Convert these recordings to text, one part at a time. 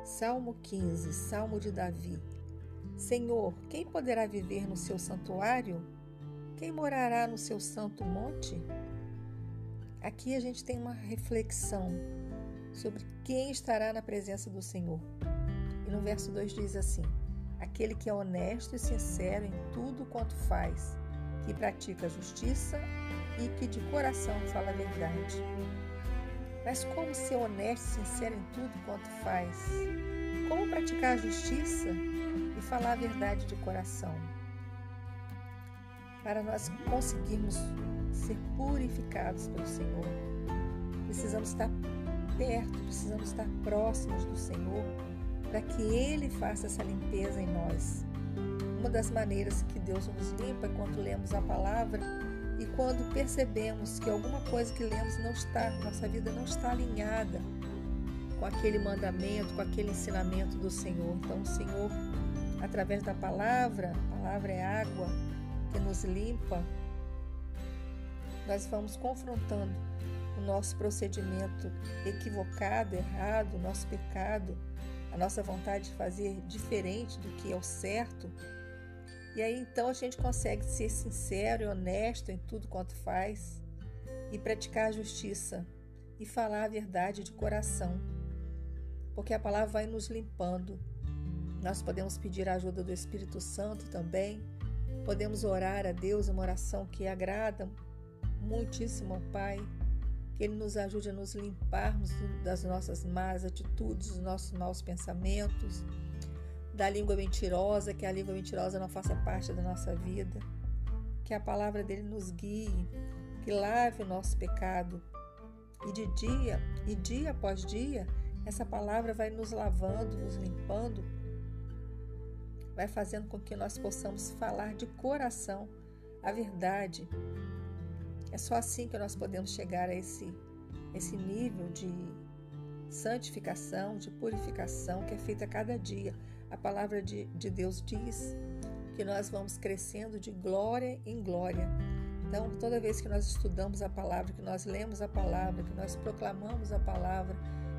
Salmo 15, Salmo de Davi. Senhor, quem poderá viver no seu santuário? Quem morará no seu santo monte? Aqui a gente tem uma reflexão sobre quem estará na presença do Senhor. E no verso 2 diz assim: aquele que é honesto e sincero em tudo quanto faz, que pratica a justiça e que de coração fala a verdade. Mas como ser honesto e sincero em tudo quanto faz? Como praticar a justiça e falar a verdade de coração? Para nós conseguirmos ser purificados pelo Senhor, precisamos estar perto, precisamos estar próximos do Senhor para que Ele faça essa limpeza em nós. Uma das maneiras que Deus nos limpa é quando lemos a palavra e quando percebemos que alguma coisa que lemos nossa vida não está alinhada com aquele mandamento, com aquele ensinamento do Senhor. Então o Senhor, através da palavra, a palavra é água que nos limpa, nós vamos confrontando o nosso procedimento equivocado, errado, o nosso pecado, a nossa vontade de fazer diferente do que é o certo. E aí então a gente consegue ser sincero e honesto em tudo quanto faz e praticar a justiça e falar a verdade de coração, porque a palavra vai nos limpando. Nós podemos pedir a ajuda do Espírito Santo também, podemos orar a Deus uma oração que agrada muitíssimo ao Pai, que Ele nos ajude a nos limparmos das nossas más atitudes, dos nossos maus pensamentos, da língua mentirosa, que a língua mentirosa não faça parte da nossa vida, que a palavra dele nos guie, que lave o nosso pecado. E dia após dia, essa palavra vai nos lavando, nos limpando, vai fazendo com que nós possamos falar de coração a verdade. É só assim que nós podemos chegar a esse nível de santificação, de purificação que é feita a cada dia. A palavra de Deus diz que nós vamos crescendo de glória em glória. Então, toda vez que nós estudamos a palavra, que nós lemos a palavra, que nós proclamamos a palavra,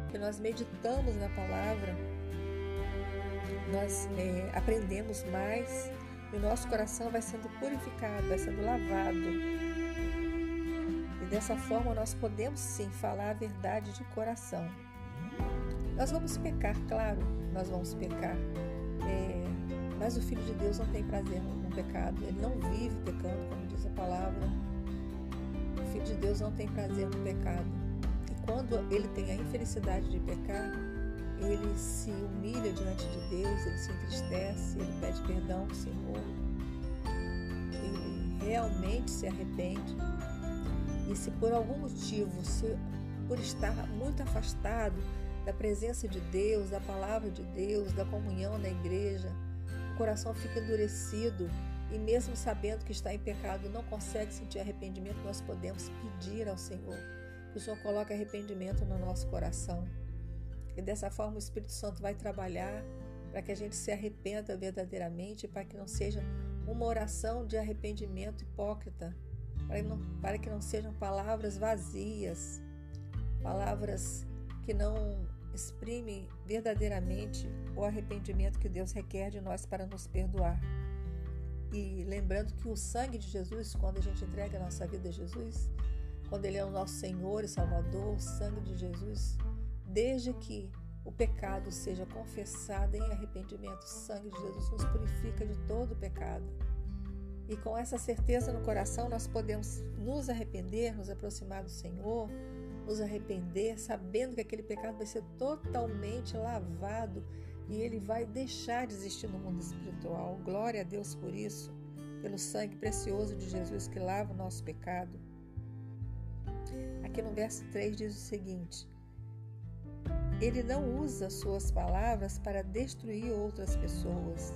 que nós meditamos na palavra, nós aprendemos mais e o nosso coração vai sendo purificado, vai sendo lavado. E dessa forma nós podemos sim falar a verdade de coração. Nós vamos pecar, claro, nós vamos pecar, mas o Filho de Deus não tem prazer no pecado, ele não vive pecando, como diz a palavra. O Filho de Deus não tem prazer no pecado. E quando ele tem a infelicidade de pecar, ele se humilha diante de Deus, ele se entristece, ele pede perdão ao Senhor, ele realmente se arrepende. E se por algum motivo, por estar muito afastado da presença de Deus, da palavra de Deus, da comunhão na igreja, o coração fica endurecido e mesmo sabendo que está em pecado, não consegue sentir arrependimento, nós podemos pedir ao Senhor que o Senhor coloque arrependimento no nosso coração. E dessa forma o Espírito Santo vai trabalhar para que a gente se arrependa verdadeiramente, para que não seja uma oração de arrependimento hipócrita, para que não sejam palavras vazias, palavras que não exprimem verdadeiramente o arrependimento que Deus requer de nós para nos perdoar. E lembrando que o sangue de Jesus, quando a gente entrega a nossa vida a Jesus, quando Ele é o nosso Senhor e Salvador, o sangue de Jesus, desde que o pecado seja confessado em arrependimento, o sangue de Jesus nos purifica de todo o pecado. E com essa certeza no coração, nós podemos nos arrepender, nos aproximar do Senhor, nos arrepender, sabendo que aquele pecado vai ser totalmente lavado e ele vai deixar de existir no mundo espiritual. Glória a Deus por isso, pelo sangue precioso de Jesus que lava o nosso pecado. Aqui no verso 3 diz o seguinte: ele não usa suas palavras para destruir outras pessoas.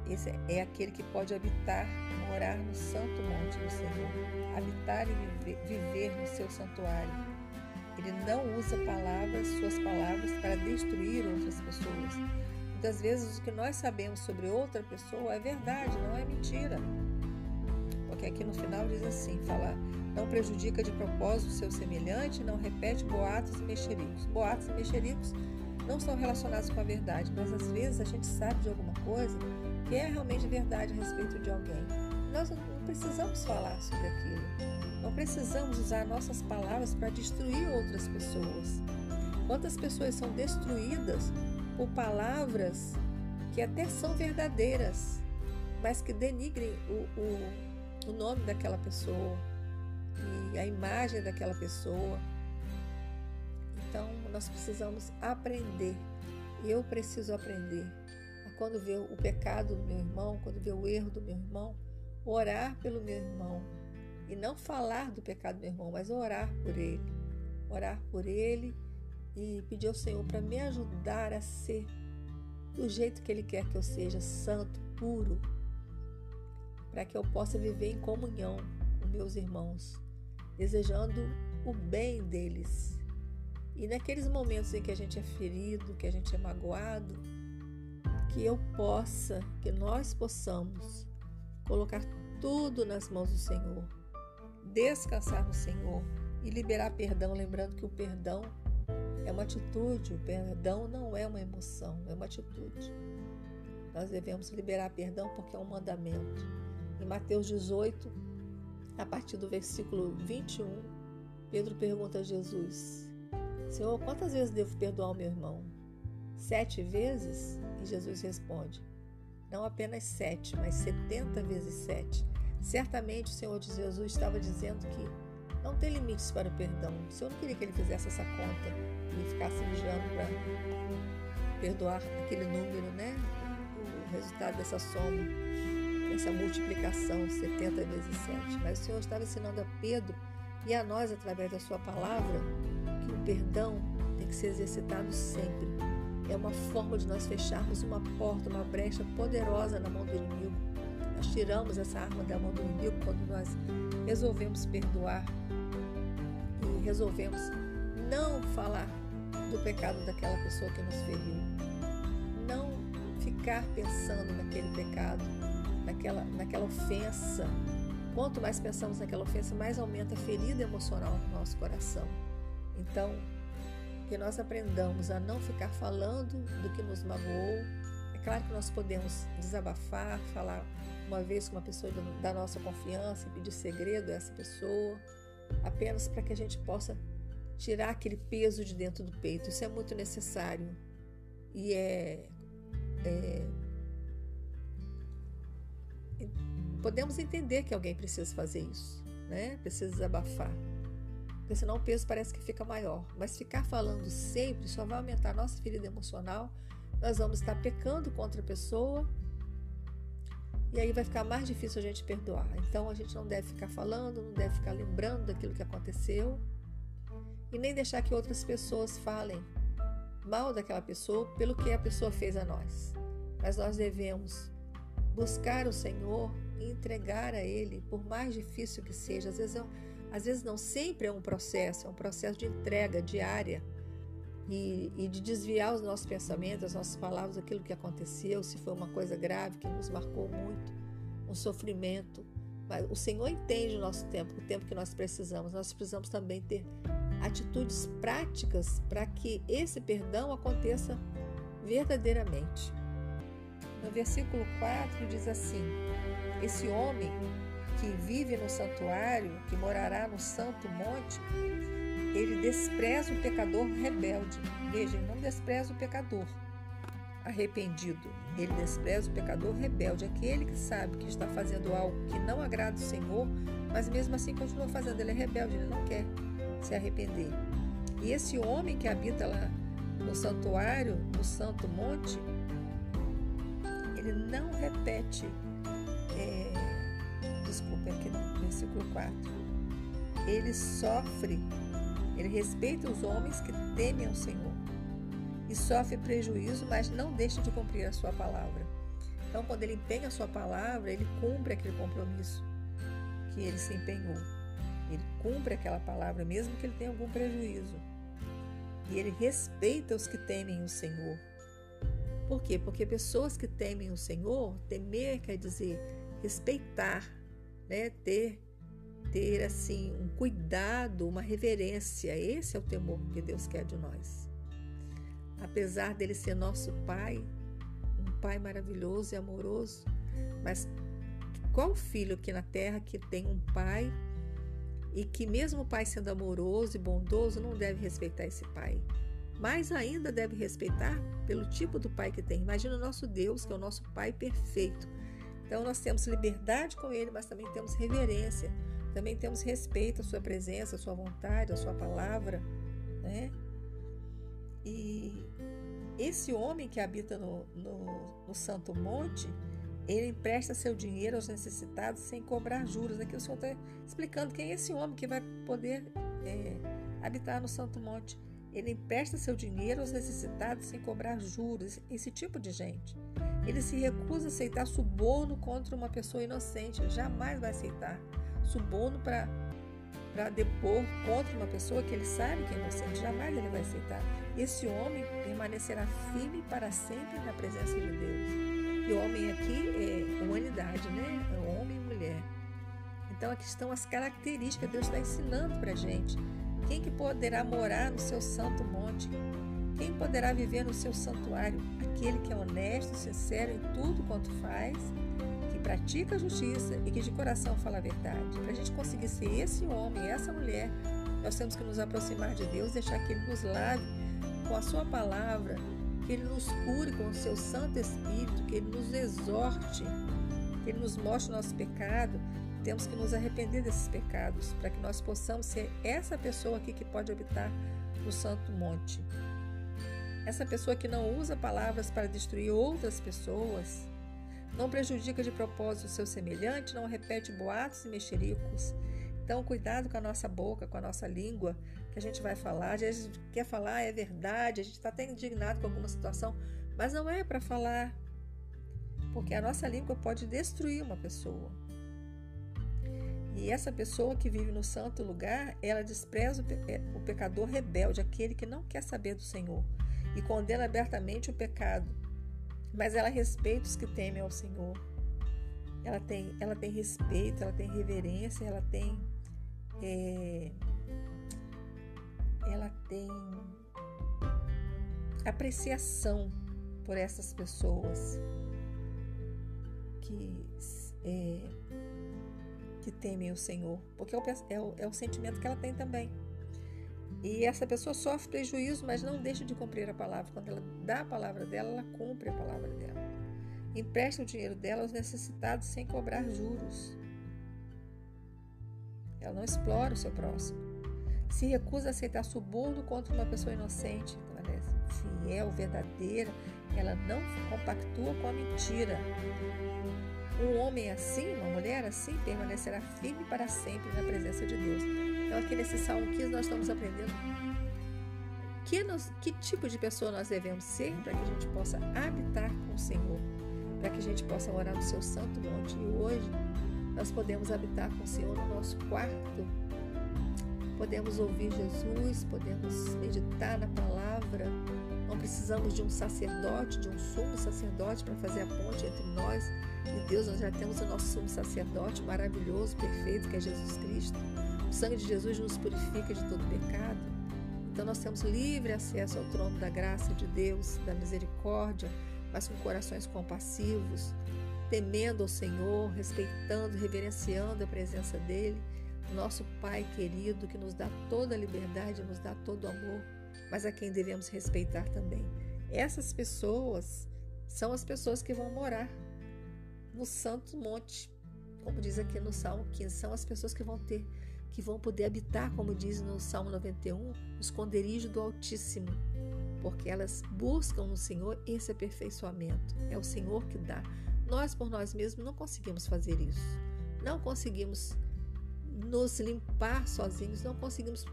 Esse é aquele que pode habitar, morar no santo monte do Senhor, habitar e viver no seu santuário. Ele não usa suas palavras para destruir outras pessoas. Muitas vezes o que nós sabemos sobre outra pessoa é verdade, não é mentira. Porque aqui no final diz assim, não prejudica de propósito o seu semelhante, não repete boatos e mexericos. Boatos e mexericos não são relacionados com a verdade, mas às vezes a gente sabe de alguma coisa que é realmente verdade a respeito de alguém. Nós não precisamos falar sobre aquilo. Não precisamos usar nossas palavras para destruir outras pessoas. Quantas pessoas são destruídas por palavras que até são verdadeiras, mas que denigrem o nome daquela pessoa e a imagem daquela pessoa. Então, nós precisamos aprender. Eu preciso aprender a, quando ver o pecado do meu irmão, quando ver o erro do meu irmão, orar pelo meu irmão. E não falar do pecado do meu irmão, mas orar por ele. Orar por ele e pedir ao Senhor para me ajudar a ser do jeito que Ele quer que eu seja, santo, puro, para que eu possa viver em comunhão com meus irmãos, desejando o bem deles. E naqueles momentos em que a gente é ferido, que a gente é magoado, que nós possamos colocar tudo nas mãos do Senhor, descansar no Senhor e liberar perdão, lembrando que o perdão é uma atitude, o perdão não é uma emoção, é uma atitude. Nós devemos liberar perdão porque é um mandamento. Em Mateus 18, a partir do versículo 21, Pedro pergunta a Jesus: Senhor, quantas vezes devo perdoar o meu irmão? 7 vezes? E Jesus responde: não apenas 7, mas 70 vezes 7. Certamente o Senhor de Jesus estava dizendo que não tem limites para o perdão. O Senhor não queria que ele fizesse essa conta e ficasse vigiando para perdoar aquele número, né? O resultado dessa soma, essa multiplicação, 70 vezes 7. Mas o Senhor estava ensinando a Pedro e a nós, através da sua palavra, que o perdão tem que ser exercitado sempre. É uma forma de nós fecharmos uma porta, uma brecha poderosa na mão do inimigo. Nós tiramos essa arma da mão do inimigo quando nós resolvemos perdoar e resolvemos não falar do pecado daquela pessoa que nos feriu. Não ficar pensando naquele pecado, naquela ofensa. Quanto mais pensamos naquela ofensa, mais aumenta a ferida emocional no nosso coração. Então, que nós aprendamos a não ficar falando do que nos magoou. É claro que nós podemos desabafar, falar uma vez com uma pessoa da nossa confiança e pedir segredo a essa pessoa, apenas para que a gente possa tirar aquele peso de dentro do peito. Isso é muito necessário e podemos entender que alguém precisa fazer isso, né? Precisa desabafar, porque senão o peso parece que fica maior. Mas ficar falando sempre só vai aumentar a nossa ferida emocional. Nós vamos estar pecando contra a pessoa e aí vai ficar mais difícil a gente perdoar. Então a gente não deve ficar falando, não deve ficar lembrando daquilo que aconteceu e nem deixar que outras pessoas falem mal daquela pessoa pelo que a pessoa fez a nós. Mas nós devemos buscar o Senhor e entregar a Ele, por mais difícil que seja. Às vezes não sempre é um processo de entrega diária e de desviar os nossos pensamentos, as nossas palavras, aquilo que aconteceu, se foi uma coisa grave que nos marcou muito, um sofrimento. Mas o Senhor entende o nosso tempo, o tempo que nós precisamos. Nós precisamos também ter atitudes práticas para que esse perdão aconteça verdadeiramente. No versículo 4 diz assim: esse homem que vive no santuário, que morará no santo monte, ele despreza o pecador rebelde. Veja, ele não despreza o pecador arrependido, ele despreza o pecador rebelde, aquele que sabe que está fazendo algo que não agrada o Senhor, mas mesmo assim continua fazendo. Ele é rebelde, ele não quer se arrepender. E esse homem que habita lá no santuário, no santo monte, ele não repete, aqui no versículo 4, ele sofre, ele respeita os homens que temem ao Senhor e sofre prejuízo, mas não deixa de cumprir a sua palavra. Então, quando ele empenha a sua palavra, ele cumpre aquele compromisso que ele se empenhou. Ele cumpre aquela palavra, mesmo que ele tenha algum prejuízo. E ele respeita os que temem o Senhor. Por quê? Porque pessoas que temem o Senhor, temer quer dizer respeitar, né? Ter assim um cuidado, uma reverência. Esse é o temor que Deus quer de nós. apesar dele ser nosso Pai, um Pai maravilhoso e amoroso, mas qual filho aqui na terra que tem um pai e que mesmo o pai sendo amoroso e bondoso não deve respeitar esse pai? Mais ainda deve respeitar pelo tipo do pai que tem. Imagina o nosso Deus, que é o nosso Pai perfeito. Então nós temos liberdade com Ele, mas também temos reverência, também temos respeito à sua presença, à sua vontade, à sua palavra, né? E esse homem que habita no Santo Monte, ele empresta seu dinheiro aos necessitados sem cobrar juros. Aqui o Senhor está explicando quem é esse homem que vai poder habitar no Santo Monte. Ele empresta seu dinheiro aos necessitados sem cobrar juros. Esse tipo de gente. Ele se recusa a aceitar suborno contra uma pessoa inocente. Jamais vai aceitar suborno para depor contra uma pessoa que ele sabe que é inocente. Jamais ele vai aceitar. Esse homem permanecerá firme para sempre na presença de Deus. E o homem aqui é humanidade, né? É homem e mulher. Então aqui estão as características que Deus está ensinando para a gente. Quem que poderá morar no seu santo monte? Quem poderá viver no seu santuário? Aquele que é honesto, sincero em tudo quanto faz, que pratica a justiça e que de coração fala a verdade. Para a gente conseguir ser esse homem, essa mulher, nós temos que nos aproximar de Deus, deixar que Ele nos lave com a sua palavra, que Ele nos cure com o seu Santo Espírito, que Ele nos exorte, que Ele nos mostre o nosso pecado. Temos que nos arrepender desses pecados, para que nós possamos ser essa pessoa aqui que pode habitar no Santo Monte. Essa pessoa que não usa palavras para destruir outras pessoas, não prejudica de propósito o seu semelhante, não repete boatos e mexericos. Então, cuidado com a nossa boca, com a nossa língua, que a gente vai falar. A gente quer falar, é verdade, a gente está até indignado com alguma situação, mas não é para falar, porque a nossa língua pode destruir uma pessoa. E essa pessoa que vive no santo lugar, ela despreza o pecador rebelde, aquele que não quer saber do Senhor, e condena abertamente o pecado. Mas ela respeita os que temem ao Senhor. Ela tem respeito, ela tem reverência, ela tem apreciação por essas pessoas que temem o Senhor, porque é o sentimento que ela tem também. E essa pessoa sofre prejuízo, mas não deixa de cumprir a palavra. Quando ela dá a palavra dela, ela cumpre a palavra dela. Empresta o dinheiro dela aos necessitados sem cobrar juros. Ela não explora o seu próximo. Se recusa a aceitar suborno contra uma pessoa inocente. Então ela é fiel, verdadeira. Ela não compactua com a mentira. Um homem assim, uma mulher assim, permanecerá firme para sempre na presença de Deus. Então aqui nesse Salmo 15 nós estamos aprendendo que tipo de pessoa nós devemos ser para que a gente possa habitar com o Senhor, para que a gente possa morar no seu santo monte. E hoje nós podemos habitar com o Senhor no nosso quarto, podemos ouvir Jesus, podemos meditar na palavra. Não precisamos de um sacerdote, de um sumo sacerdote para fazer a ponte entre nós e Deus. Nós já temos o nosso sumo sacerdote maravilhoso, perfeito, que é Jesus Cristo. O sangue de Jesus nos purifica de todo pecado. Então nós temos livre acesso ao trono da graça de Deus, da misericórdia, mas com corações compassivos, temendo ao Senhor, respeitando, reverenciando a presença dEle, nosso Pai querido, que nos dá toda a liberdade, nos dá todo o amor, mas a quem devemos respeitar também. Essas pessoas são as pessoas que vão morar no Santo Monte, como diz aqui no Salmo 15, são as pessoas que vão poder habitar, como diz no Salmo 91, o esconderijo do Altíssimo, porque elas buscam no Senhor esse aperfeiçoamento. É o Senhor que dá. Nós, por nós mesmos, não conseguimos fazer isso. Não conseguimos nos limpar sozinhos, não conseguimos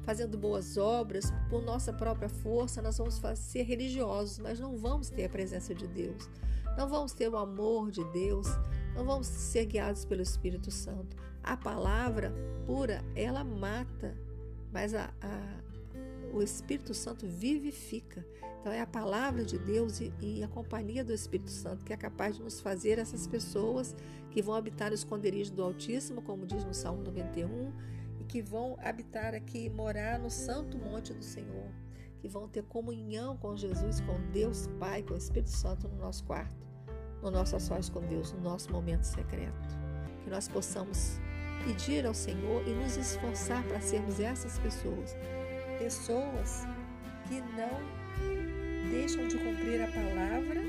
fazendo boas obras por nossa própria força. Nós vamos ser religiosos, mas não vamos ter a presença de Deus, não vamos ter o amor de Deus, não vamos ser guiados pelo Espírito Santo. A palavra pura, ela mata, mas o Espírito Santo vivifica. Então é a palavra de Deus e a companhia do Espírito Santo que é capaz de nos fazer essas pessoas que vão habitar no esconderijo do Altíssimo, como diz no Salmo 91, e que vão habitar aqui, morar no santo monte do Senhor. que vão ter comunhão com Jesus, com Deus Pai, com o Espírito Santo no nosso quarto, no nosso a sós com Deus, no nosso momento secreto. Que nós possamos pedir ao Senhor e nos esforçar para sermos essas pessoas que não deixam de cumprir a palavra,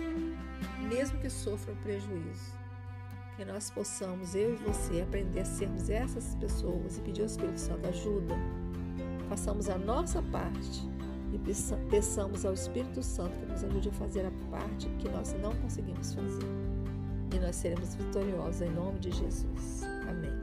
mesmo que sofram prejuízo. Que nós possamos, eu e você, aprender a sermos essas pessoas e pedir ao Espírito Santo ajuda. Façamos a nossa parte e peçamos ao Espírito Santo que nos ajude a fazer a parte que nós não conseguimos fazer. E nós seremos vitoriosos em nome de Jesus. Amém.